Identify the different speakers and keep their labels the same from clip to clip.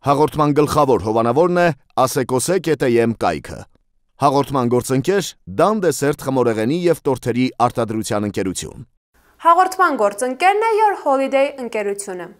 Speaker 1: Հաղորդման գլխավոր հովանավորն է ասեկոսե.am կայքը։ Հաղորդման գործընկեր Դան դեսերտ խմորեղենի և տորթերի արտադրության ընկերություն։
Speaker 2: Հաղորդման գործընկերն է Your Holiday ընկերությունը։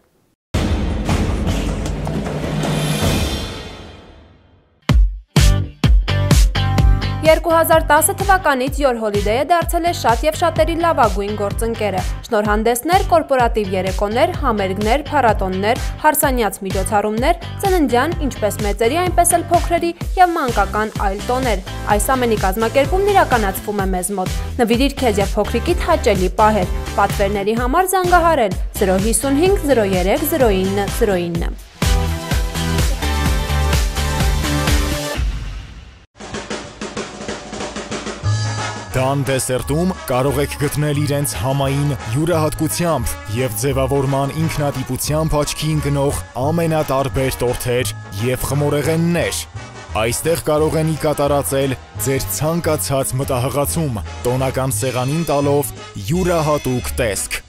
Speaker 2: 2010 թվականից Your Holiday-ը դարձել է շատ և շատերի լավագույն գործընկերը։ Շնորհանդեսներ, կորպորատիվ երեկոներ, համերգներ, փառատոններ, հարսանյաց միջոցառումներ, ծննդյան, ինչպես մեծերի, այնպես էլ փոքրերի և մանկական այլ տոներ։ Այս ամենի կազմակերպումն իրականացվում է մեզ մոտ։ Նվիրիր քեզ և փոքրիկիդ հաճելի պահեր։ Պատվերների համար զանգահարել 055 03 09 09։
Speaker 3: Դան դեսերտում կարող եք գտնել իրենց համային յուրահատկությամբ և ձևավորման ինքնատիպությամբ աչքի ընկնող ամենատարբեր տորթեր և խմորեղեններ։ Այստեղ կարող են կատարածել ձեր ցանկացած մտահղացում, տոնական սեղանին տալով յուրահատուկ տեսք։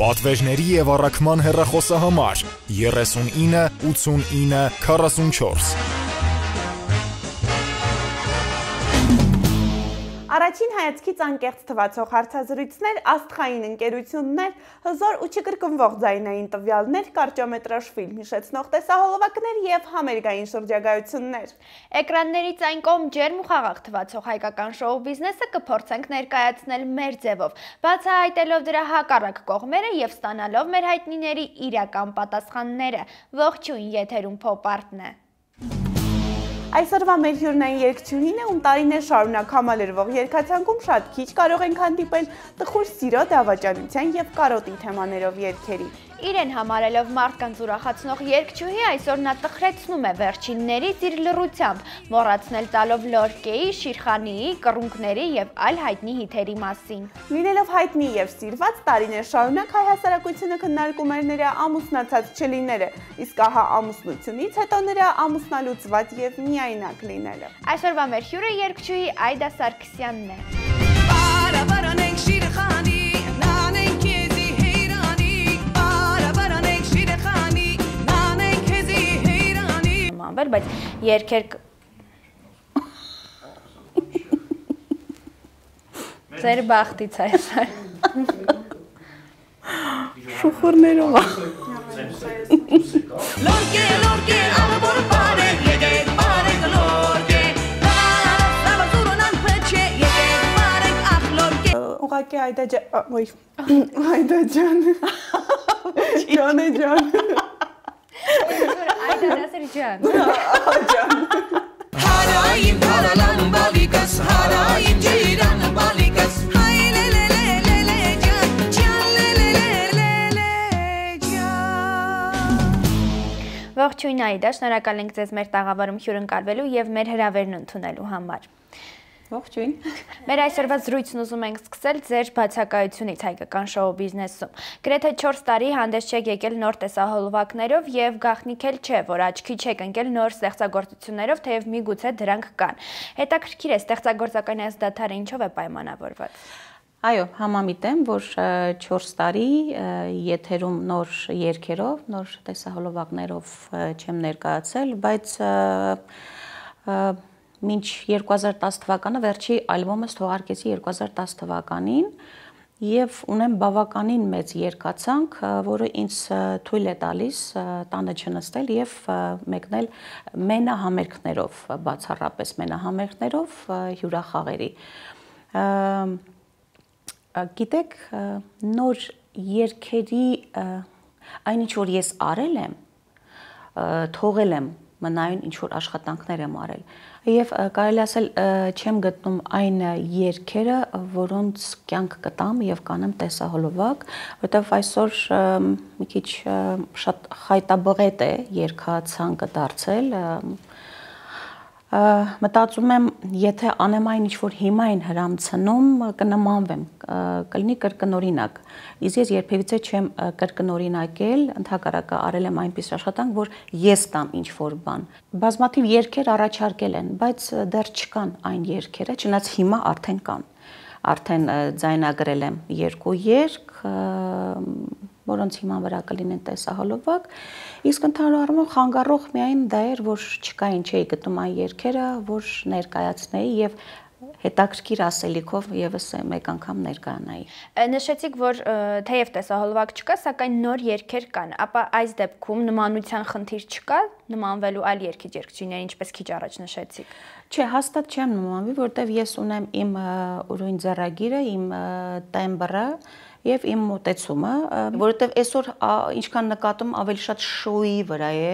Speaker 3: Պատվերների և առաքման հեռախոսահամար 39 89 44։
Speaker 4: Առաջին հայացքից անկեղծ թվացող հարցազրույցներ, աստղային ընկերություններ, հզոր ու չկրկնվող ձայնային տվյալներ, կարճամետրաժ ֆիլմ հիշեցնող տեսահոլովակներ և համերգային շրջագայություններ։
Speaker 5: Էկրաններից այն կողմ ջերմ ու խաղաղ թվացող հայկական շոու բիզնեսը կփորձենք ներկայացնել մեր ձևով, բացահայտելով դրա հակառակ կողմերը և ստանալով մեր հայտնիների իրական պատասխանները։ Ողջույն, եթերում Փոպ-արտն է։
Speaker 4: Այսօրվա մեր հյուրնային երգչուհին է, ում տարիներ շարունակ համալրվող երգացանկում շատ քիչ կարող ենք հանդիպել տխուր սիրո, դավաճանության և կարոտի թեմաներով երգերի։
Speaker 5: Իրեն համարելով մարդկանց ուրախացնող երգչուհի, այսօր նա տխրեցնում է վերջիններից իր լռությամբ, մոռացնել տալով Լորկեի, Շիրխանիի, կռունկների և այլ հայտնի հիթերի մասին։
Speaker 4: Լինելով հայտնի և սիրված, տարիներ շարունակ հայ հասարակությունը քննարկում էր նրա ամուսնացած չլիները, իսկ ահա ամուսնությունից հետո նրա ամուսնալուծված և միայնակ լինելը։
Speaker 5: Այսօրվա մեր հյուրը երգչուհի Այդա Սարգսյանն է։ Բայց երգեր ձեր բախտից այսօր
Speaker 4: շուխուրներով ուղղակի Այդա ջան ջան
Speaker 5: Այդա դասեր ջան
Speaker 6: Հարայիմ հարալան բալիկս, հարայիմ ջիրան բալիկս, հայ լելելելելե ջան, ջան լելելելելե ջան։
Speaker 5: Ողջույն Այդա, շնորհակալ ենք ձեզ մեր տաղավարում հյուրընկալվելու և մեր հրավերն ընդունելու համար։
Speaker 4: Ողջույն։
Speaker 5: Մեր այսօրվա զրույցն ուզում ենք սկսել ձեր բացակայությունից հայկական շոու բիզնեսում։ Գրեթե 4 տարի հանդես չեք եկել նոր տեսահոլովակներով և գաղտնիք էլ չէ, որ աչքի չեք ընկել նոր ստեղծագործություններով, թեև միգուցե դրանք կան։ Հետաքրքիր է, ստեղծագործական այս դադարը ինչով է պայմանավորված։
Speaker 7: Այո, համամիտ եմ, որ 4 տարի եթերում նոր երգերով, նոր տեսահոլովակներով չեմ ներկայացել, բայց մինչ 2010 թվականը վերջի ալբոմս թողարկեցի 2010 թվականին և ունեմ բավականին մեծ երգացանք, որը ինձ թույլ է տալիս տանը չնստել և մեկնել մենահամերգներով, բացառապես մենահամերգներով հյուրախաղերի։ Գիտեք, նոր երգերի այն ինչ որ ես արել եմ, թողել եմ մնայուն ինչ-որ աշխատանքներ եմ արել և կարելի ասել չեմ գտնում այն երգերը, որոնց կյանք կտամ և կանեմ տեսահոլովակ, որտեվ այսօր մի քիչ շատ խայտաբղետ է երգացանկը դարձել, մտածում եմ, եթե անեմ այն ինչ-որ հիմա են հրամցնում, կնմանվեմ, կլինի կրկնօրինակ, իսկ ես երբևիցե չեմ կրկնօրինակել, ընդհակառակը արել եմ այնպես աշխատանք, որ ես տամ ինչ-որ բան։ Բազմաթիվ երգեր առաջարկել են, բայց դեռ չկան այն երգերը, չնայած հիմա արդեն կան։ Արդեն ձայնագրել եմ 2 երգ, որոնց հիման վրա կլինեն տեսահոլովակ, իսկ ընդհանուր առմամբ խանգարող միայն դա էր, որ չկային չէի գտնում այն երգերը, որ ներկայացնեի եւ հետաքրքիր ասելիքով եւս մեկ անգամ ներկայանայի։
Speaker 5: Նշեցիք, որ թեև տեսահոլովակ չկա, սակայն նոր երգեր կան, ապա այս դեպքում նմանության խնդիր չկա, նմանվելու այլ երգիչ երգչուհիների, ինչպես քիչ առաջ նշեցիք։
Speaker 7: Չէ, հաստատ չեմ նմանվի, որտեվ ես ունեմ իմ ուրույն ձեռագիրը, իմ տեմբրը եւ իմ մոտեցումը, որովհետեւ այսօր ինչքան նկատում ավելի շատ շոուի վրա է։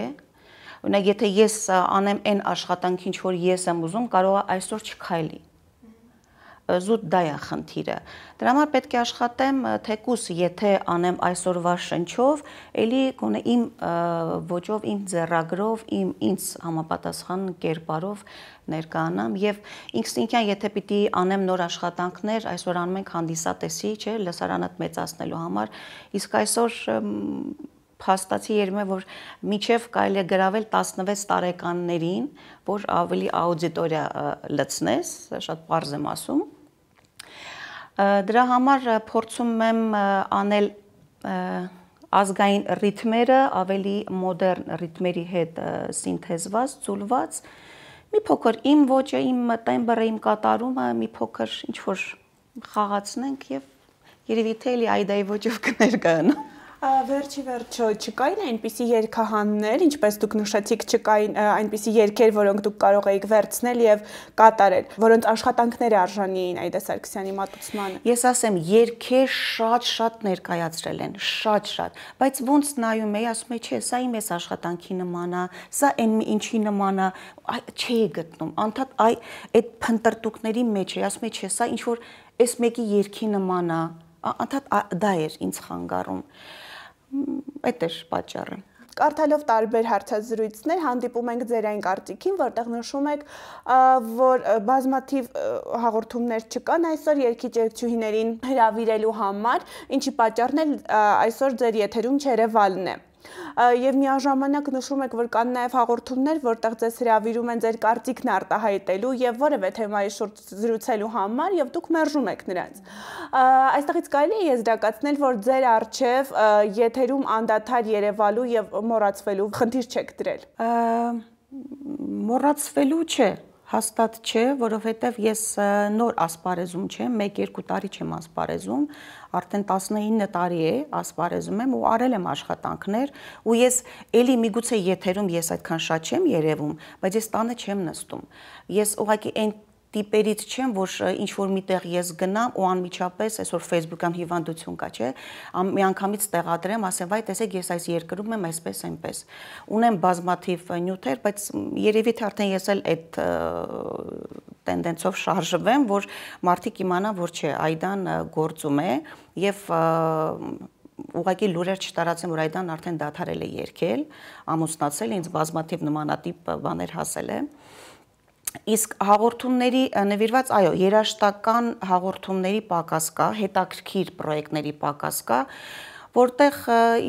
Speaker 7: Օրինակ, եթե ես անեմ այն աշխատանքին, ինչ որ ես եմ ուզում, կարող է այսօր չքայլի։ Զուտ դա է խնդիրը։ Դրա համար պետք է աշխատեմ, թեկուս եթե անեմ այսօրվա շնչով, էլի գոնե իմ ոճով, իմ ձեռագրով, ինձ համապատասխան կերպարով ներկայանամ եւ ինքնին եթե պիտի անեմ նոր աշխատանքներ, այսօր անում ենք հանդիսատեսի, չէ, լսարանդ մեծացնելու համար, իսկ այսօր փաստացի երևում է, որ միջև կարելի է գրավել 16 տարեկաններին, որ ավելի աուդիտորիա լցնես, շատ պարզ եմ ասում։ Դրա համար փորձում եմ անել ազգային ռիթմերը ավելի մոդեռն ռիթմերի հետ սինթեզված, ծուլված, մի փոքր իմ ոճը, իմ տեմբրը, իմ կատարումը մի փոքր ինչ որ խաղացնենք եւ երևի թե էլի այդայի ոճով կներկայանա։
Speaker 4: Վերջի վերջո չկային այնպիսի երգահաններ, ինչպես դուք նշեցիք, չկային այնպիսի երգեր, որոնք դուք կարող էիք վերցնել եւ կատարել, որոնց աշխատանքները արժանի էին Այդա Սարգսյանի մատուցմանը։
Speaker 7: Ես ասեմ, երգեր շատ ներկայացրել են, շատ, բայց ոնց նայում էի, ասում եի, չէ, սա իմ էս աշխատանքի նման է, սա այն ինչի նման է, չէի գտնում, անդադ այդ փնտրտուկների մեջ էի, ասում եի, չէ, սա ինչ որ էս մեկի երգի նման է, անդադ դա էր ինձ խանգարում։ Այդ էր պատճառը։
Speaker 4: Կարդալով տարբեր հարցազրույցներ հանդիպում ենք ձեր այն կարծիքին, որտեղ նշում եք, որ բազմաթիվ հաղորդումներ չկան այսօր երգիչ երգչուհիներին հրավիրելու համար, ինչի պատճառն էլ այսօր ձեր եթերում չերևալն է։ Եվ միաժամանակ նշում եք, որ կան նաև հաղորդումներ, որտեղ ձեզ հրավիրում են ձեր կարծիքն արտահայտելու եւ որևէ թեմայի շուրջ զրուցելու համար եւ դուք մերժում եք նրանց։ Այստեղից կարելի է եզրակացնել, որ ձեր առջև եթերում անդադար երևալու եւ մոռացվելու խնդիր չեք դրել։
Speaker 7: Մոռացվելու չէ, հաստատ չէ, որովհետև ես նոր ասպարեզում չեմ, 1-2 տարի չեմ ասպարեզում, արդեն 19 տարի է ասպարեզում եմ ու արել եմ աշխատանքներ ու ես էլի միգուցե եթերում ես այդքան շատ չեմ երևում, բայց ես տանը չեմ նստում։ Ես ուղղակի այն տիպերից չեմ, որ ինչ որ միտեղ ես գնամ ու անմիջապես այսօր Facebook-ան հիվանդություն կա, չէ, միանգամից տեղադրեմ, ասեմ, վայ, տեսեք, ես այս երկրում եմ այսպես այնպես։ Ունեմ բազմաթիվ նյութեր, բայց երևի թե արդեն ես էլ այդ տենդենսով շարժվեմ, որ մարդիկ իմանան, որ չէ, Այդան գործում է եւ ուղղակի լուրեր չտարածեմ, որ Այդան արդեն դադարել է երգել, ամուսնացել, ինձ բազմաթիվ նմանատիպ բաներ հասել է։ Իսկ հաղորդումների նվիրված, այո, երաժշտական հաղորդումների պակաս կա, հետաքրքիր պրոյեկտների պակաս կա, որտեղ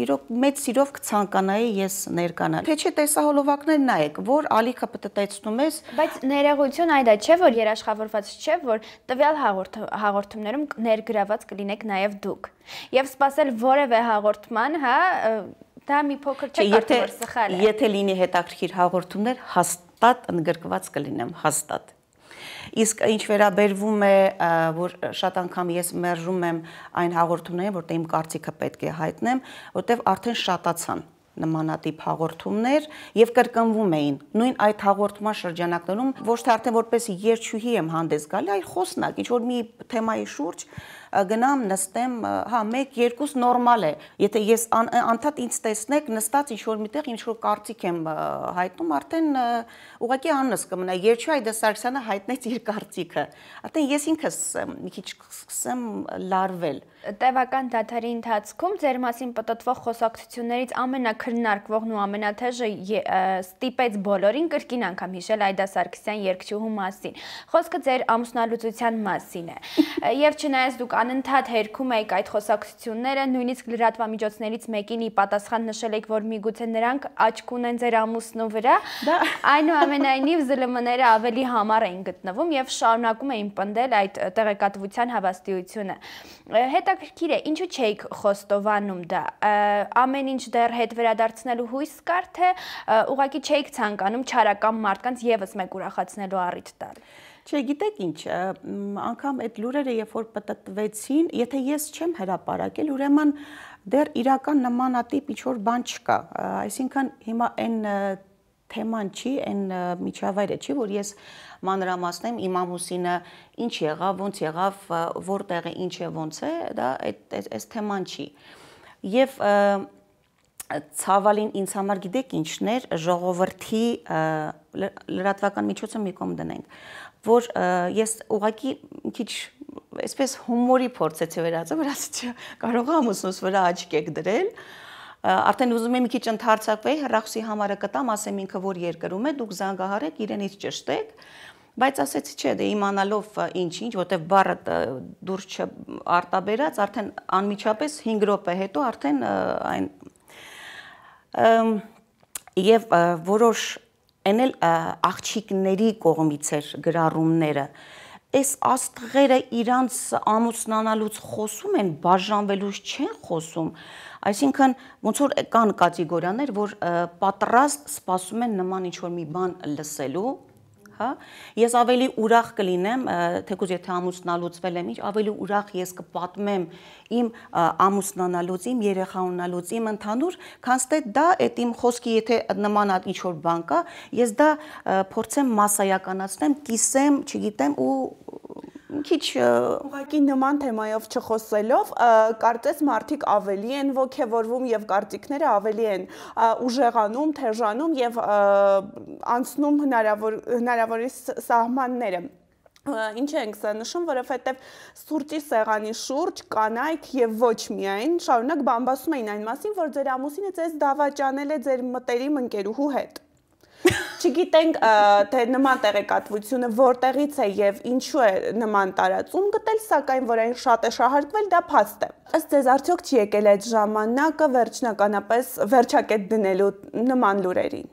Speaker 7: իրոք մեծ սիրով կցանկանայի ես ներկանալ։ Թե չէ տեսահոլովակներ նայեք, որ ալիքը պտտեցնում ես,
Speaker 5: բայց ներողություն Այդա չէ, որ երաշխավորված չէ, որ տվյալ հաղորդումներում ներգրաված կլինեք նաև դուք։ Եվ սպասել որևէ հաղորդման, հա, դա մի փոքր չէ, կարծում որ սխալ է։
Speaker 7: Եթե լինի հետաքրքիր հաղորդումներ, հաստատ ընդգրկված կլինեմ, հաստատ։ Իսկ ինչ վերաբերվում է, որ շատ անգամ ես մերժում եմ այն հաղորդումները, որտեղ իմ կարծիքը պետք է հայտնեմ, որտեղ արդեն շատացան նմանատիպ հաղորդումներ եւ կրկնվում էին նույն այդ հաղորդման շրջանակներում ոչ թե արդեն որպես երգչուհի եմ հանդես գալի, այլ խոսնակ, ինչ որ մի թեմայի շուրջ գնամ, նստեմ, հա, 1-2 նորմալ է։ Եթե ես անդադ ինձ տեսնեք, նստած ինչ որ միտեղ ինչ որ կարծիք եմ հայտնում, արդեն ուղղակի աննս կմնա։ Երգչուհի Այդա Սարգսյանը հայտնեց իր կարծիքը։ Արդեն ես ինքս մի քիչ սկսեմ լարվել։
Speaker 5: Տևական դադարի ընթացքում ձեր մասին պտտվող խոսակցություններից ամենակրնարկվողն ու ամենաթեժը ստիպեց բոլորին կրկին անգամ հիշել Այդա Սարգսյան երգչուհու մասին։ Խոսքը ձեր ամուսնալուծության մասին է։ Եվ չնայած դուք դուք անընդհատ հերքում եք այդ խոսակցությունները, նույնիսկ լրատվամիջոցներից մեկին ի պատասխան նշել եք, որ միգուցե նրանք աչք ունեն ձեր ամուսնու վրա, այնուամենայնիվ ԶԼՄ-ները ավելի համառ էին գտնվում եւ շարունակում էին պնդել այդ տեղեկատվության հավաստիությունը։ Հետաքրքիր է, ինչու չէիք խոստովանում դա։ Ամեն ինչ դեռ հետ վերադարձնելու հույս կար, թե ուղղակի չէիք ցանկանում չարական մարդկանց եւս մեկ ուրախացնելու առիթ տալ։
Speaker 7: Չէ, գիտեք ինչ, անգամ այդ լուրերը երբ որ պտտվեցին, եթե ես չեմ հրապարակել, ուրեմն դեռ իրական նմանատիպ ինչ-որ բան չկա։ Այսինքն հիմա այն թեման չի, այն միջավայրը չի, որ ես մանրամասնեմ իմ ամուսինը ինչ եղավ, ոնց եղավ, որտեղ է, ինչ է, ոնց է, դա այս թեման չի։ Եվ ցավալին ինձ համար գիտեք ինչն էր, ժողովրդի լրատվական միջոցը մի կողմ դնենք, որ ես ուղղակի քիչ այսպես հումորի փորձեցի վերածել, որ ասեցի կարող եմ ամուսնուս վրա աչք եք դրել, արդեն ուզում եմ մի քիչ ընդհարցակվեի, հեռախոսի համարը կտամ, ասեմ ինքը որ երկրում է, դուք զանգահարեք, իրենից ճշտեք, բայց ասեցի չէ, դե իմանալով ինչ, որտեվ բառը դուրս չարտաբերած, արդեն անմիջապես 5 րոպե հետո արդեն այն եւ որոշ այն էլ աղջիկների կողմից էր գրառումները, այս աստղերը իրանց ամուսնանալուց խոսում են, բաժանվելուց չեն խոսում, այսինքն ոնց որ կան կատեգորիաներ, որ պատրաստ սպասում են նման ինչ-որ մի բան լսելու, հա, ես ավելի ուրախ կլինեմ, թեկուզ եթե ամուսնալուծվել եմ, ավելի ուրախ ես կպատմեմ իմ ամուսնանալուց, իմ երեխա ունենալուց, իմ ընդհանուր, քանց թե դա այդ իմ խոսքի եթե նման ինչ-որ բան կա, ես դա փորձեմ մասսայականացնեմ, կիսեմ, չգիտեմ ու քիչ
Speaker 4: ուղղակի նման թեմայով չխոսելով, կարծես մարդիկ ավելի են ոգևորվում եւ կարծիքները ավելի են ուժեղանում, թեժանում եւ անցնում հնարավորից սահմանները։ Ինչ ենք սա նշում, որովհետև սուրճի սեղանի շուրջ կանայք եւ ոչ միայն շարունակ բամբասում էին այն մասին, որ ձեր ամուսինը ձեզ դավաճանել է ձեր մտերիմ ընկերուհու հետ։ Չգիտենք, թե նման տեղեկատվությունը որտեղից է եւ ինչու է նման տարածում գտել, սակայն որ այն շատ է շահարկվել, դա փաստ է։ Ըստ ձեզ արդյոք չի եկել այդ ժամանակը վերջնականապես վերջակետ դնելու նման լուրերին։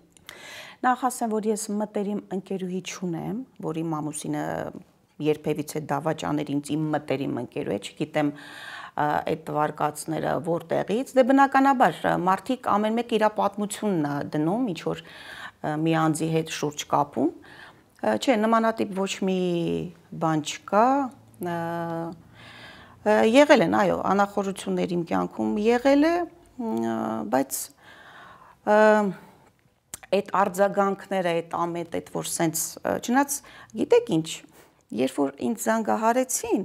Speaker 7: Նախ ասեմ, որ ես մտերիմ ընկերուհի չունեմ, որ իմ ամուսինը երբևիցե դավաճաներ ինձ իմ մտերիմ ընկերու է, չգիտեմ այդ վարկածները որտեղից, դե բնականաբար մարդիկ ամեն մեկ իր պատմությունն է դնում, ինչ որ մի անձի հետ շուրջ կապում, չէ, նմանատիպ ոչ մի բան չկա, եղել են, այո, անախորություններ իմ կյանքում եղել է, բայց այդ արձագանքները, այդ ամետ, այդ որ սենց, չնայած գիտեք ինչ, երբ որ ինձ զանգահարեցին,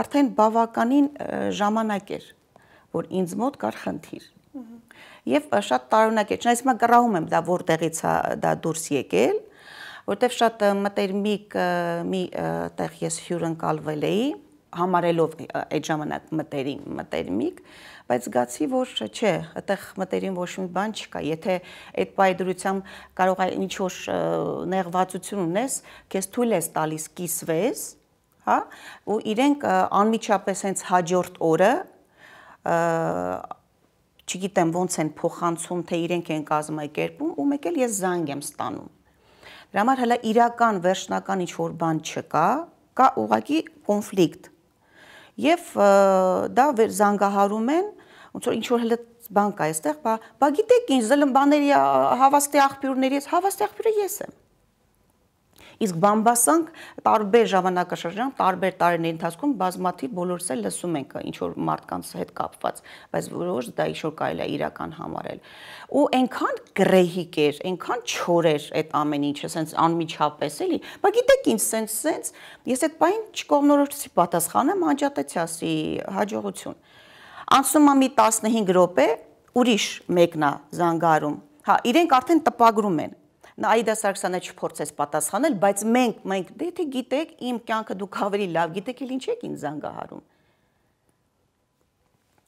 Speaker 7: արդեն բավականին ժամանակ էր, որ ինձ մոտ կար խնդիր։ Եվ շատ տարօրինակ է, չնայած հիմա կռահում եմ դա որտեղից է դա դուրս եկել, որտեղ շատ մտերմիկ մի տեղ ես հյուրընկալվել էի, համարելով այդ ժամանակ մտերմիկ, բայց զգացի, որ չէ, այդտեղ մտերիմ ոչ մի բան չկա, եթե այդ պայդրությամբ կարող է ինչ-որ նեղվածություն ունես, քեզ թույլ ես տալիս կիսվես, հա, ու իրենք անմիջապես հենց հաջորդ օրը չգիտեմ ոնց են փոխանցում, թե իրենք են կազմակերպում ու մեկ էլ ես զանգ եմ ստանում։ Դրա համար հələ իրական վերջնական ինչ-որ բան չկա, կա ուղղակի կոնֆլիկտ։ Եվ դա զանգահարում են, ոնց որ ինչ-որ հələ բան կա այստեղ, բա գիտեք ինչ, զլմբաների հավաստի աղբյուրներից, հավաստի աղբյուրը ես եմ։ Իսկ բամբասանք տարբեր ժամանակաշրջան, տարբեր տարիների ընթացքում բազմաթիվ բոլորս էլ լսում ենք ինչ-որ մարդկանց հետ կապված, բայց որոշ դա ինչ-որ կարելի է իրական համարել։ Ու այնքան գրեհիկ էր, այնքան չոր էր այդ ամեն ինչը, սենց անմիջապես էլի, բա գիտեք ինչ, սենց, ես այդ բային չկողմնորոշեցի պատասխանեմ, անջատեցի, ասի հաջողություն։ Անցնում է մի 15 րոպե, ուրիշ մեկն է զանգարում, հա, իրենք արդեն տպագրում են։ Նաիդա Սարգսյանը չփորձեց պատասխանել, բայց մենք դե թե գիտեք, իմ կյանքը դուք ավելի լավ գիտեք, էլ ինչ եք ինձ զանգահարում։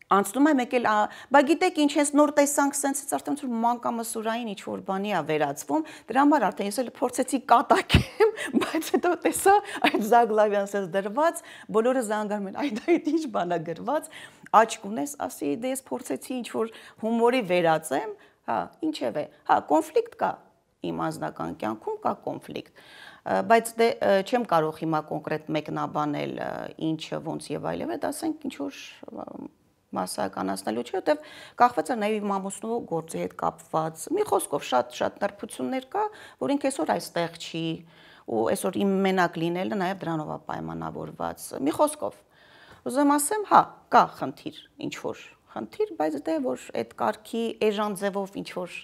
Speaker 7: Անցնում է մեկ էլ, բա գիտեք ինչ հենց նոր տեսանք սենցից արդեն որ մանկամսուրային ինչ որ բանի է վերածվում, դրա համար արդեն ես էլ փորձեցի կատակեմ, բայց հետո տեսա այդ Զագլավյան սենց դրված, բոլորը զանգանում են, այդ ինչ բան է գրված, աչք ունես, ասի դե ես փորձեցի ինչ որ հումորի վերածեմ, հա, ինչև է, հա, կոնֆլիկտ կա, իմ անձնական կյանքում կա կոնֆլիկտ, բայց դե չեմ կարող հիմա կոնկրետ մեկնաբանել ինչը, ոնց եւ այլն, այդ ասենք ինչ որ մասսայականացնելու չէ, որտեվ կախված է նաև իմ ամուսնու գործի հետ կապված։ Մի խոսքով շատ նրբություններ կա, որ ինքը այսօր այստեղ չի, ու այսօր իմ մենակ լինելը նաև դրանով է պայմանավորված։ Մի խոսքով ուզում ասեմ, հա, կա խնդիր, ինչ որ խնդիր, բայց դե որ այդ կարգի էժան ձևով ինչ որ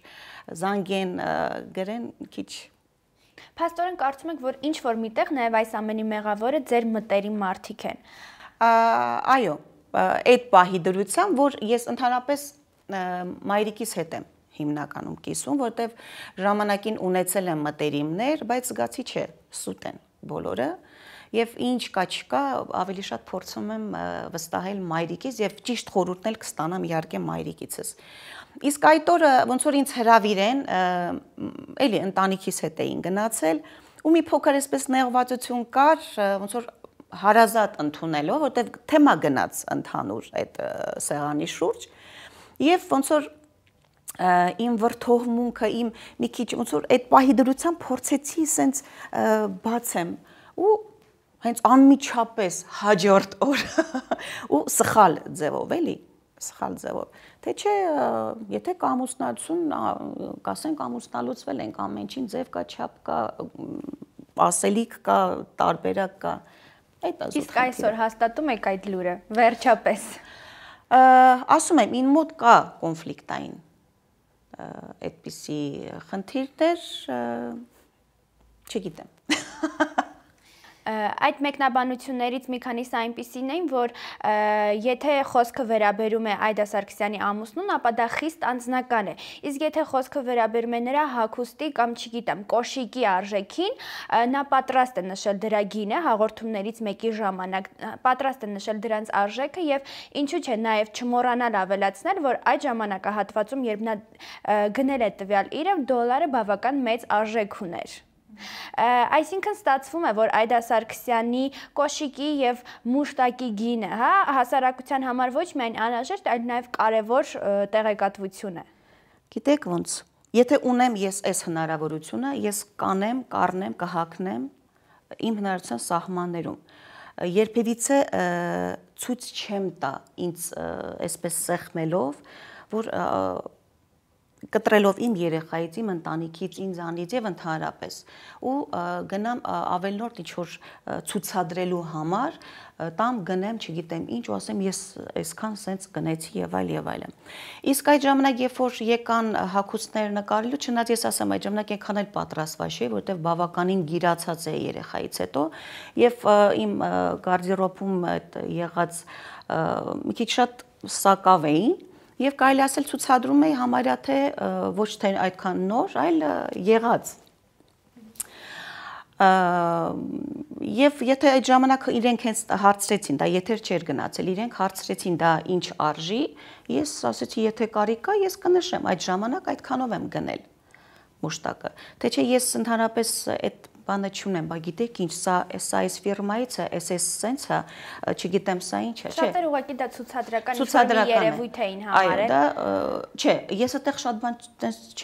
Speaker 7: զանգեն, գրեն քիչ։
Speaker 5: Փաստորեն կարծում եք, որ ինչ որ միտեղ նաև այս ամենի մեղավորը ձեր մտերիմ մարդիկ են։
Speaker 7: Այո, այդ պահի դրությամբ, որ ես ընդհանրապես մայրիկիս հետ եմ հիմնականում կիսում, որտեվ ժամանակին ունեցել եմ մտերիմներ, բայց զգացի չէ, սուտ են բոլորը, եւ ինչ կա չկա, ավելի շատ փորձում եմ վստահել մայրիկից եւ ճիշտ խորհուրդներ կստանամ իհարկե մայրիկիցս։ Իսկ այդ օրը ոնց որ ինձ հրավիրեն, էլի ընտանիքիս հետ էին գնացել, ու մի փոքր այսպես նեղվածություն կար, ոնց որ հարազատ ընդունելով, որտեղ թեմա գնաց ընդհանուր այդ սեղանի շուրջ, եւ ոնց որ իմ վրթողմունքը, իմ մի քիչ ոնց որ այդ պահի դրությամբ փորձեցի սենց բացեմ ու հենց անմիջապես հաջորդ օր ու սխալ ձևով էլի, սխալ ձևով, թե չէ, եթե կամուսնացուն, կասենք ամուսնալուծվել ենք, ամեն ինչին ձև կա, չափ կա, ասելիք կա, տարբերակ կա։
Speaker 5: Իսկ այսօր հաստատում եք այդ լուրը, վերջապես։
Speaker 7: Ասում եմ, ին մոտ կա կոնֆլիկտային այդպիսի խնդիրներ, չգիտեմ։
Speaker 5: Այդ մեկնաբանություններից մի քանիսը այնպիսին էին, որ եթե խոսքը վերաբերում է Այդա Սարգսյանի ամուսնուն, ապա դա խիստ անձնական է։ Իսկ եթե խոսքը վերաբերում է նրա հագուստի կամ չգիտեմ, կոշիկի արժեքին, նա պատրաստ է նշել դրա գինը հաղորդումներից մեկի ժամանակ, պատրաստ է նշել դրանց արժեքը եւ ինչու՞ չէ նաեւ չմոռանալ ավելացնել, որ այդ ժամանակահատվածում, երբ նա գնել է տվյալ իրը, դոլարը բավական մեծ արժեք ուներ։ Այսինքն ստացվում է, որ Այդա Սարգսյանի կոշիկի եւ մուշտակի գինը, հա, հասարակության համար ոչ միայն անհրաժեշտ, այլ նաեւ կարեւոր տեղեկատվություն է։
Speaker 7: Գիտեք ոնց, եթե ունեմ ես այս հնարավորությունը, ես կանեմ, կառնեմ, կհագնեմ իմ հնարավորության սահմաններում։ Երբևիցե ցույց չեմ տա ինձ այսպես սեղմելով, որ կտրելով իմ երեխայից, իմ ընտանիքից, ինձանից եւ ընդհանրապես ու գնամ ավելնորդ ինչ որ ցուցադրելու համար տամ գնեմ, չգիտեմ ինչ ու ասեմ ես այսքան սենց գնեցի եւ այլն։ Իսկ այդ ժամանակ երբ որ եկան հագուստներ նկարելու, չնայած ես ասեմ այդ ժամանակ այնքան էլ պատրաստված չէի, որովհետեւ բավականին գիրացած է երեխայից հետո եւ իմ գարդերոբում այդ եղած մի քիչ շատ սակավ էին Եվ կարելի ասել ցուցադրում էի համարյա թե ոչ թե այդքան նոր, այլ եղած։ Եվ եթե այդ ժամանակ իրենք հենց հարցրեցին, դա եթեր չէր գնացել, իրենք հարցրեցին դա ինչ արժի, ես ասեցի եթե կարիք կա, ես կնշեմ, այդ ժամանակ այդքանով եմ գնել մուշտակը։ Թե չէ ես ընդհանրապես այդ բանը չունեմ, բա գիտեք ինչ, սա այս ֆիրմայից է, այս սենց է, չգիտեմ սա ինչ է, չէ։
Speaker 5: Շատերը ուղղակի դա ցուցադրական երևույթ էին համարել։
Speaker 7: Այո, դա չէ, ես այդտեղ շատ բան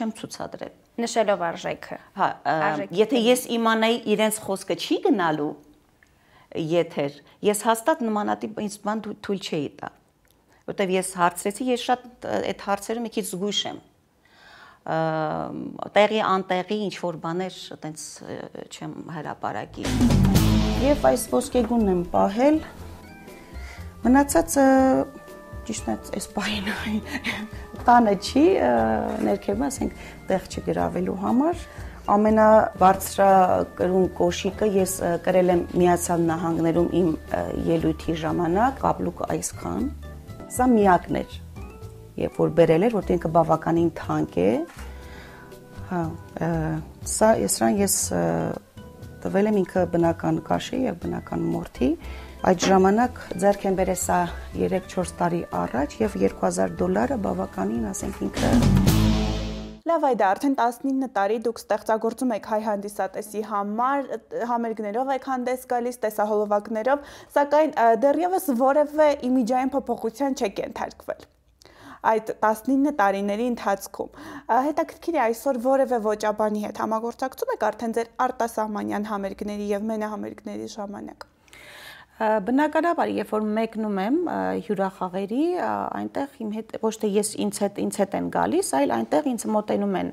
Speaker 7: չեմ ցուցադրել։
Speaker 5: Նշելով արժեքը։
Speaker 7: Հա, եթե ես իմանայի իրենց խոսքը չի գնալու եթեր, ես հաստատ նմանատիպ ինձ բան թույլ չէի տա։ Որտեվ ես հարցրեցի, ես շատ այդ հարցերը մի քիչ զգույշ եմ։ Տեղի անտեղի ինչ որ բաներ այտենց չեմ հրապարակի։ Եվ այս ոսկեգունն եմ պահել։ Մնացածը ճիշտ է, այս պահին տանը չի, ներքևում ասենք տեղ չգրավելու համար։ Ամենաբարձրակրուն կոշիկը ես կրել եմ Միացյալ Նահանգներում իմ ելույթի ժամանակ, կապլուկը այսքան։ Սա միակն էր։ Երբ որ բերել էր, որտեղ ինքը բավականին թանկ է, հա, սրան ես տվել եմ ինքը բնական կաշի եւ բնական մորթի, Այդ ժամանակ ձեռք են բերել սա 3-4 տարի առաջ եւ $2000 բավականին, ասենք ինքը
Speaker 4: Լավ այ դա արդեն 19 տարի դուք ստեղծագործում եք հայ հանդիսատեսի համար, համերգներով եք հանդես գալիս, տեսահոլովակներով, սակայն դեռևս որևէ իմիջային փոփոխության չեք ենթարկվել այդ 19 տարիների ընթացքում։ Հետաքրքիր է այսօր որևէ ոճաբանի հետ համագործակցում եք արդեն ձեր արտասահմանյան համերգների եւ մենահամերգների ժամանակ։
Speaker 7: Բնականաբար, երբ որ մեկնում եմ հյուրախաղերի, այնտեղ իմ հետ ոչ թե ես ինձ հետ են գալիս, այլ այնտեղ ինձ մոտենում են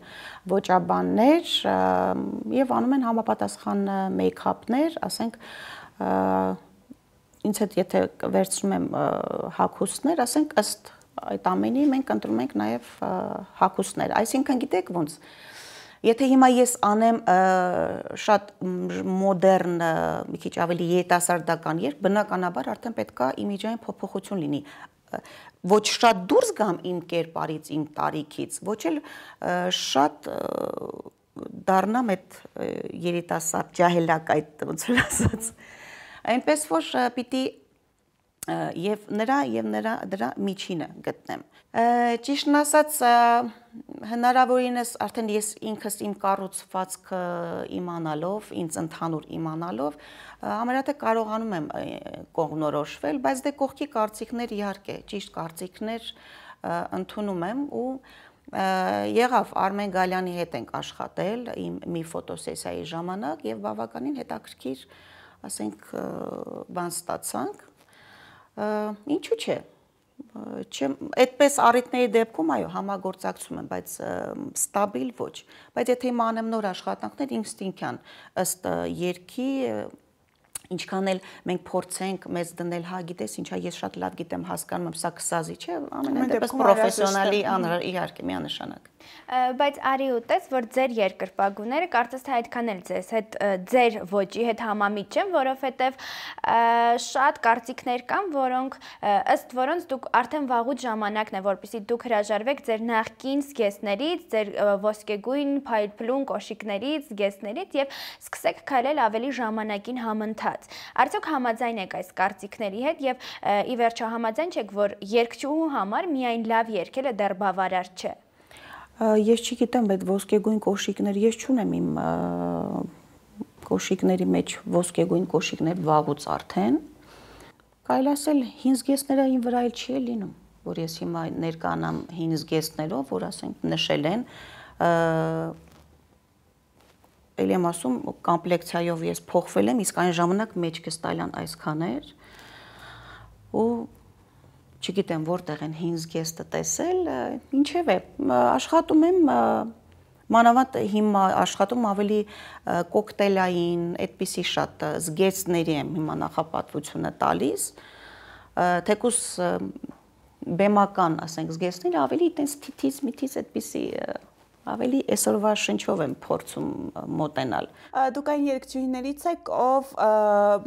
Speaker 7: ոճաբաններ եւ անում են համապատասխան մեյքափներ, ասենք ինձ հետ եթե վերցնում եմ հագուստներ, ասենք ըստ այդ ամենի մենք ընտրում ենք նաեւ հագուստներ, այսինքն գիտեք ոնց Եթե հիմա ես անեմ շատ մոդեռն, մի քիչ ավելի երիտասարդական երգ, բնականաբար արդեն պետքա իմիջային փոփոխություն լինի։ Ոչ շատ դուրս գամ իմ կերպարից, իմ տարիքից, ոչ էլ շատ դառնամ այդ երիտասարդ ջահելակ այդ ոնց որ ասած։ Այնպես որ պիտի եւ դրա միջինը գտնեմ։ Ճիշտն ասած հնարավորինս արդեն ես ինքս իմ կառուցվածքը իմանալով, ինձ ընդհանուր իմանալով, ամենատե կարողանում եմ կողմնորոշվել, բայց դե կողքի կարծիքներ իհարկե, ճիշտ կարծիքներ ընդունում եմ ու եղավ Արմեն Գալյանի հետ ենք աշխատել իմ մի ֆոտոսեսիայի ժամանակ եւ բավականին հետաքրքիր, ասենք, բան ստացանք։ Ինչու՞ չէ։ Այդպես առիթների դեպքում այո համագործակցում եմ, բայց ստաբիլ ոչ։ Բայց եթե հիմա անեմ նոր աշխատանքներ ինստինկտյան ըստ երգի ինչքան էլ մենք փորձենք մեզ դնել, հա գիտես ինչա ես շատ լավ գիտեմ, հասկանում եմ, սա քսազի չէ, ամենատեպս պրոֆեսիոնալի իհարկե միանշանակ։
Speaker 5: Բայց արի ուտես, որ ձեր երկրպագուները կարծես թե այդքան էլ ձեզ հետ ձեր ոճի հետ համամիջ չեն, որովհետև շատ կարծիքներ կան, որոնք ըստ որոնց դուք արդեն վաղուց ժամանակն է, որպեսզի դուք հրաժարվեք ձեր նախկին զգեստներից, ձեր ոսկեգույն փայլփլուն կոշիկներից, զգեստներից եւ սկսեք քայլել ավելի ժամանակին համընթաց։ Արդյոք համաձայն եք այս կարծիքների հետ եւ ի վերջո համաձայն չեք, որ երգչուհու համար միայն լավ երգելը դեռ բավարար չէ։
Speaker 7: Ես չգիտեմ, այդ ոսկեգույն կոշիկներ ես չունեմ իմ կոշիկների մեջ ոսկեգույն կոշիկներ վաղուց արդեն։ Կարելի ասել հին զգեստները իմ վրա էլ չի լինում, որ ես հիմա ներկանամ հին զգեստներով, որ ասենք նշել են, ելի եմ ասում կոմպլեկցիայով ես փոխվել եմ, իսկ այն ժամանակ մեջքս տալյան այսքան էր ու չգիտեմ որտեղ են հին զգեստը տեսել, ինչև է, աշխատում եմ, մանավանդ հիմա աշխատում ավելի կոկտեյլային, այդպիսի շատ զգեստների եմ հիմա նախապատվությունը տալիս, թեկուզ բեմական, ասենք, զգեստները ավելի տենց թիթիզ, այդպիսի ավելի այսօրվա շնչով եմ փորձում մոտենալ։
Speaker 4: Դուք այն երգչուհիներից եք, ով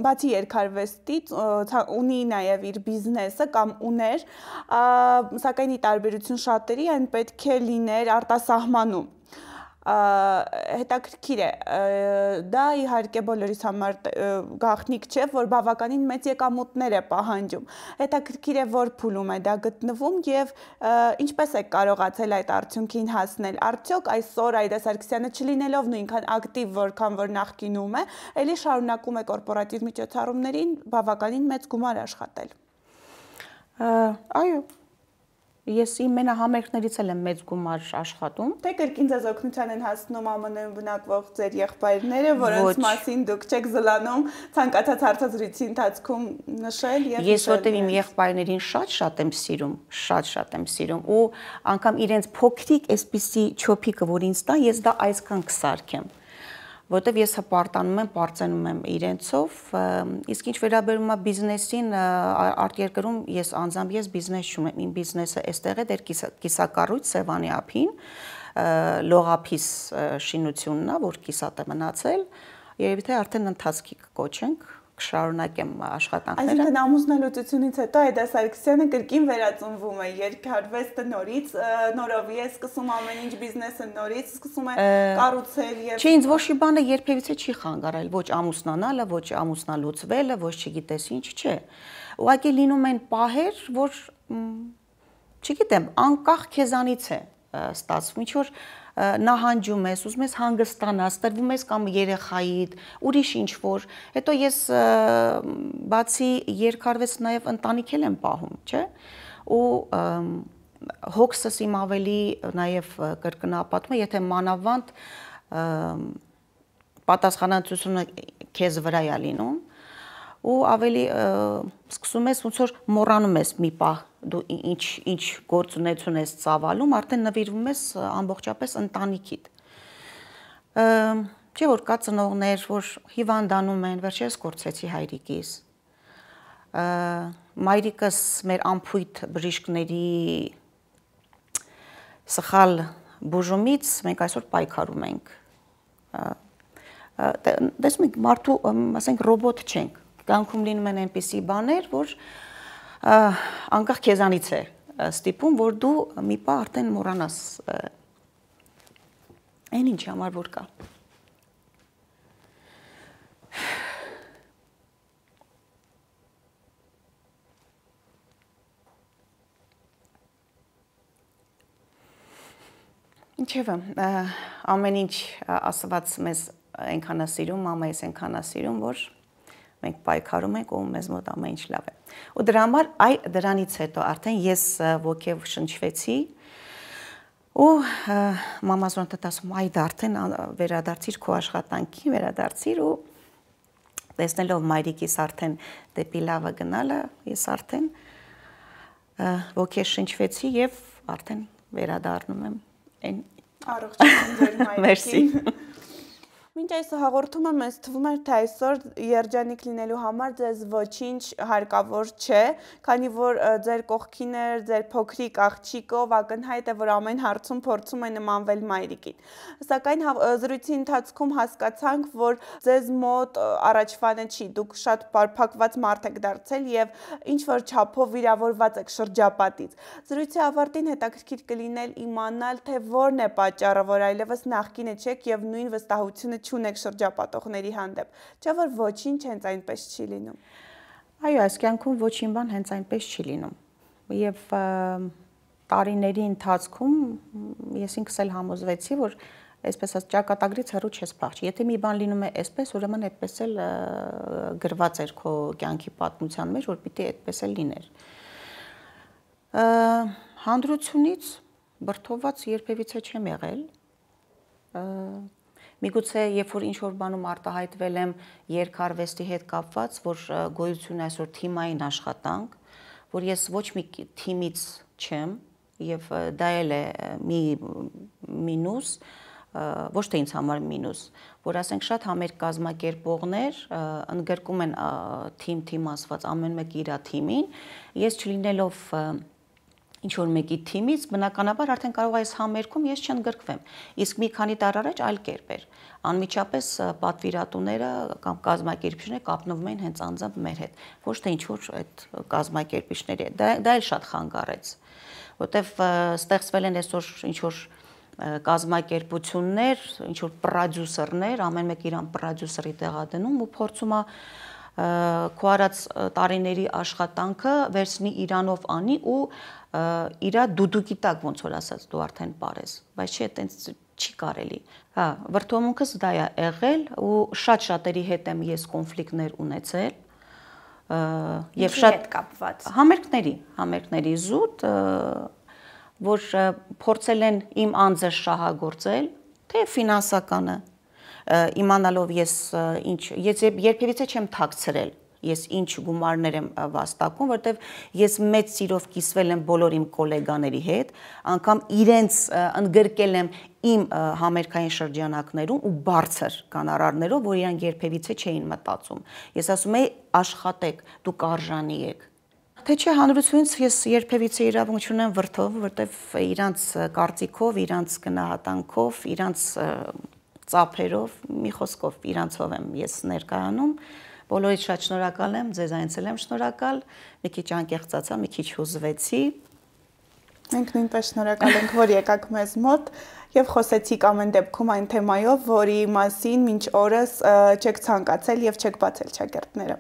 Speaker 4: բացի երգարվեստից ունի նաև իր բիզնեսը կամ ուներ, սակայն ի տարբերություն շատերի այն պետք է լիներ արտասահմանում։ Հետաքրքիր է, դա իհարկե բոլորիս համար գաղտնիք չէ, որ բավականին մեծ եկամուտներ է պահանջում։ Հետաքրքիր է, որ փուլում է դա գտնվում եւ ինչպես է կարողացել այդ արդյունքին հասնել։ Արդյոք այսօր Այդա Սարգսյանը չլինելով նույնքան ակտիվ, որքան որ նախկինում է, ելի շարունակում է կորպորատիվ միջոցառումներին բավականին մեծ գումար աշխատել։ Այո։ Ես իմ մենահամերգներից էլ եմ մեծ գումար աշխատում։ Թե կրկին ձեզ օգնության են հասնում ԱՄՆ-ում բնակվող ձեր եղբայրները, որոնց մասին դուք չեք զլանում ցանկացած հարցազրույցի ընթացքում նշել եւ
Speaker 7: Ես որտեղ իմ եղբայրներին շատ եմ սիրում, շատ եմ սիրում ու անգամ իրենց փոքրիկ այսպիսի չոփիկը, որ ինձ տա, ես դա այսքան կսարքեմ։ Որտեվ ես հպարտանում եմ, պարծենում եմ իրենցով, իսկ ինչ վերաբերում է բիզնեսին, արտերկրում ես անձամբ բիզնես չունեմ, իմ բիզնեսը այստեղ է դեր կիսակառույց Սևանի ափին, լողափիս շինությունն է, որ կիսատ է մնացել, երևի թե արդեն ընթացքի կոչենք, կշարունակեմ աշխատանքները։
Speaker 4: Այսինքն ամուսնալուծությունից հետո Այդա Սարգսյանը կրկին վերածնվում է, երկարվեստը նորից, նորովի է սկսում ամեն ինչ, բիզնեսը նորից սկսում է կառուցել եւ
Speaker 7: Չէ, ինձ ոչ մի բանը երբևիցե չի խանգարել, ոչ ամուսնանալը, ոչ ամուսնալուծվելը, ոչ չգիտես ինչ, չէ։ Ուղղակի լինում են պահեր, որ չգիտեմ, անկախ քեզանից է ստացվում, ինչ որ նահանջում ես, ուզում ես հանգստանալ, ստրվում ես կամ երեխայիդ, ուրիշ ինչ որ, հետո ես բացի երկարվեց նաև ընտանիք եմ պահում, չէ՞։ Ու հոգսս իմ ավելի նաև կրկնապատում է, եթե մանավանդ պատասխանատվությունը քեզ վրա է լինում, ու ավելի սկսում ես ոնց որ մոռանում ես մի պահ դու ինչ գործունեություն ես ծավալում, արդեն նվիրվում ես ամբողջապես ընտանիքիդ։ Չէ՞ որ կա ծնողներ, որ հիվանդանում են, վերջերս կորցրեցի հայրիկիս։ Մայրիկս մեր ամփույթ բժիշկների սխալ բուժումից մենք այսօր պայքարում ենք։ Տեսնում եք, մարդու, ասենք, ռոբոտ չենք։ Կյանքում լինում են այնպիսի բաներ, որ անկախ քեզանից է ստիպում, որ դու մի պահ արդեն մոռանաս այն ինչի համար որ կա։ Ինչևէ, ամեն ինչ ասված մեզ այնքան է սիրում, մամայիս այնքան է սիրում, որ մենք պայքարում ենք ու մեզ մոտ ամեն ինչ լավ է։ Ու դրա համար դրանից հետո արդեն ես ոգև շնչվեցի ու մամաս ոնց ասում, այդ արդեն վերադարձիր քո աշխատանքի, վերադարձիր ու տեսնելով մայրիկիս արդեն դեպի լավը գնալը, ես արդեն ոգև շնչվեցի եւ արդեն վերադառնում եմ այն
Speaker 4: առողջություն ձեր մայրիկին։
Speaker 7: Մերսի։
Speaker 4: Մինչ այս հաղորդումը մեզ թվում էր, թե այսօր երջանիկ լինելու համար ձեզ ոչինչ հարկավոր չէ, քանի որ ձեր կողքին էր ձեր փոքրիկ աղջիկով, ակնհայտ է, որ ամեն հարցում փորձում է նմանվել մայրիկին։ Սակայն զրույցի ընթացքում հասկացանք, որ ձեզ մոտ առաջվանը չի, դուք շատ բարփակված մարդ եք դարձել եւ ինչ որ չափով վիրավորված եք շրջապատից։ Զրույցի ավարտին հետաքրքիր կլիներ իմանալ, թե որն է պատճառը, որ այլևս նախկինը չեք եւ նույն վստահությունը չունեք շրջապատողների հանդեպ, չէ՞ որ ոչինչ հենց այնպես չի լինում։
Speaker 7: Այո, այս կյանքում ոչինչ բան հենց այնպես չի լինում։ Եվ տարիների ընթացքում ես ինքս էլ համոզվեցի, որ այսպես ասած ճակատագրից հեռու չես փախչի։ Եթե մի բան լինում է այսպես, ուրեմն այդպես էլ գրված էր քո կյանքի պատմության մեջ, որ պիտի այդպես էլ լիներ։ Հանդրությունից բրդոված երբևիցե չեմ եղել։ Միգուցե երբ որ ինչ-որ բանում արտահայտվել եմ երկարվեստի հետ կապված, որ գոյություն է այսօր թիմային աշխատանք, որ ես ոչ մի թիմից չեմ եւ դա էլ է մի մինուս, ոչ թե ինձ համար մինուս, որ ասենք շատ համեր կազմակերպողներ ընդգրկում են թիմ ասված ամեն մեկ իր թիմին, ես չլինելով ինչ որ մեկի թիմից, բնականաբար արդեն կարող է այս համերգում ես չընդգրկվեմ։ Իսկ մի քանի տար առաջ այլ կերպ էր։ Անմիջապես պատվիրատուները կամ կազմակերպիչները կապնվում էին հենց անձամբ մեր հետ, ոչ թե ինչ որ այդ կազմակերպիչների հետ։ Դա էլ շատ խանգարեց, որտեվ ստեղծվել են այսօր ինչ որ կազմակերպություններ, ինչ որ պրոդյուսերներ, ամեն մեկ իրան պրոդյուսերի տեղադրում ու փորձում է քո արած տարիների աշխատանքը վերցնի իրանով անի ու իրա դուդուկի տակ ոնց որ ասած դու արդեն parես, բայց չէ, այտենց չի կարելի։ Հա, վրդովմունքս դա է եղել ու շատ-շատերի հետ եմ ես կոնֆլիկտներ ունեցել եւ շատ
Speaker 5: կապված
Speaker 7: համերգների զուտ, որ փորձել են իմ անձը շահագործել, թե ֆինանսականը իմանալով ես երբևիցե չեմ թաքցրել, ես ինչ գումարներ եմ վաստակում, որտեվ ես մեծ սիրով կիսվել եմ բոլոր իմ գոլեգաների հետ, անգամ իրենց ընդգրկել եմ իմ համերգային շրջանակներում ու բարձր կանարարներով, որ իրանք երբևիցե չէին մտածում։ Ես ասում եի աշխատեք, դուք արժանի եք։ Թե չէ հանրությունից ես երբևիցե իրավունք չունեմ վրդով, որտեվ իրանց կարծիքով, իրանց գնահատանքով, իրանց ծափերով, մի խոսքով իրանցով եմ ես ներկայանում, Բոլորից շատ շնորհակալ եմ, ձեզ այնցել եմ շնորհակալ, մի քիչ անկեղծացա, մի քիչ հուզվեցի։
Speaker 4: Մենք նույնպես շնորհակալ ենք, որ եկաք մեզ մոտ եւ խոսեցիք ամեն դեպքում այն թեմայով, որի մասին մինչ օրս չեք ցանկացել եւ չեք բացել ճակերտները։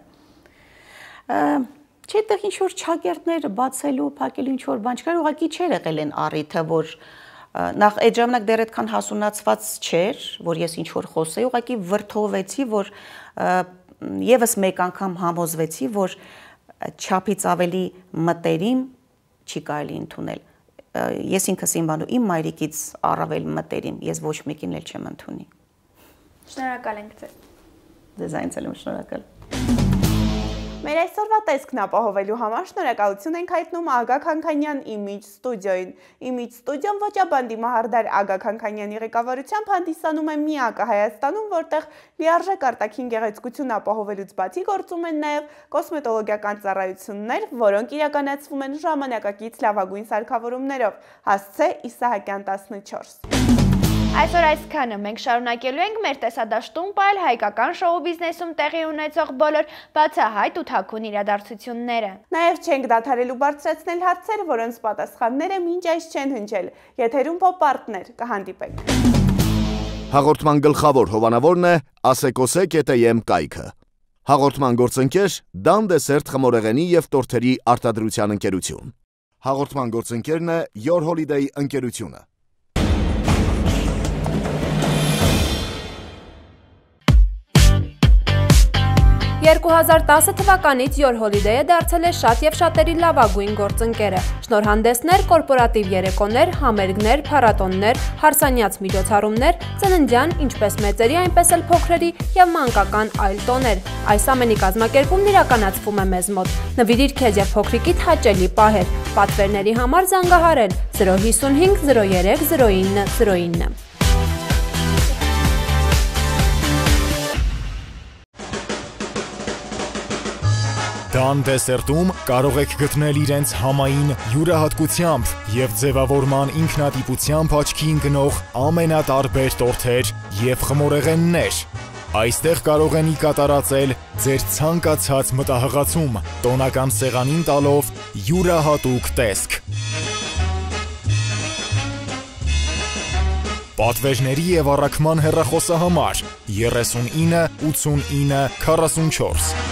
Speaker 4: Չէ, այդտեղ ինչ որ ճակերտներ բացելու, փակելու ինչ որ բան չկար, ուղղակի չէր եղել այն առիթը, որ նախ այդ ժամանակ դեռ այդքան հասունացված չէր, որ ես ինչ որ խոսեի, ուղղակի վրթովվեցի, որ եւս մեկ անգամ համոզվեցի, որ չափից ավելի մտերիմ չի կարելի ընդունել։ Ես ինքս իմ բանու իմ մայրիկից առավել մտերիմ, ես ոչ մեկին էլ չեմ ընդունի։
Speaker 5: Շնորհակալ ենք ձեզ։
Speaker 7: Ձեզ այնցել եմ շնորհակալ։
Speaker 4: Մեր այսօրվա տեսքն ապահովելու համար շնորհակալություն ենք հայտնում Ագա Քանքանյան Image Studio-ին։ Image Studio-ն ոճաբան դիմահարդար Ագա Քանքանյանի ղեկավարությամբ հանդիսանում է միակը Հայաստանում, որտեղ լիարժեք արտաքին գեղեցկություն ապահովելուց բացի գործում են նաև կոսմետոլոգիական ծառայություններ, որոնք իրականացվում են ժամանակակից լավագույն սարքավորումներով։ Հասցե Իսահակյան 14։
Speaker 5: Այսօր այսքանը մենք շարունակելու ենք մեր տեսադաշտում պահել հայկական շոու բիզնեսում տեղի ունեցող բոլոր բացահայտ ու թաքուն իրադարձությունները։
Speaker 4: Նաև չենք դադարելու բարձրացնել հարցեր, որոնց պատասխանները մինչ այս չեն հնչել։ Եթերում Pop-Art-ներ, կհանդիպենք։
Speaker 1: Հաղորդման գլխավոր հովանավորն է Ասեկոսե.am կայքը։ Հաղորդման գործընկեր Դան դեսերտ խմորեղենի եւ տորթերի արտադրության ընկերություն։ Հաղորդման գործընկերն է Your Holiday ընկերությունը։
Speaker 2: 2010 թվականից Your Holiday-ը դարձել է շատ եւ շատերի լավագույն գործընկերը։ Շնորհանդեսներ, կորպորատիվ երեկոներ, համերգներ, փառատոններ, հարսանյաց միջոցառումներ, ծննդյան, ինչպես մեծերի, այնպես էլ փոքրերի եւ մանկական այլ տոներ։ Այս ամենի կազմակերպումն իրականացվում է մեզ մոտ։ Նվիրիր քեզ եւ փոքրիկիդ հաճելի պահեր։ Պատվերների համար զանգահարել 055 03 0909։
Speaker 3: Դան դեսերտում կարող եք գտնել իրենց համային յուրահատկությամբ եւ ձևավորման ինքնատիպությամբ աչքի ընկնող ամենատարբեր տորթեր եւ խմորեղեններ։ Այստեղ կարող են կատարածել ձեր ցանկացած մտահղացում, տոնական սեղանին տալով յուրահատուկ տեսք։ Պատվերների եւ առաքման հեռախոսահամար 39 89 44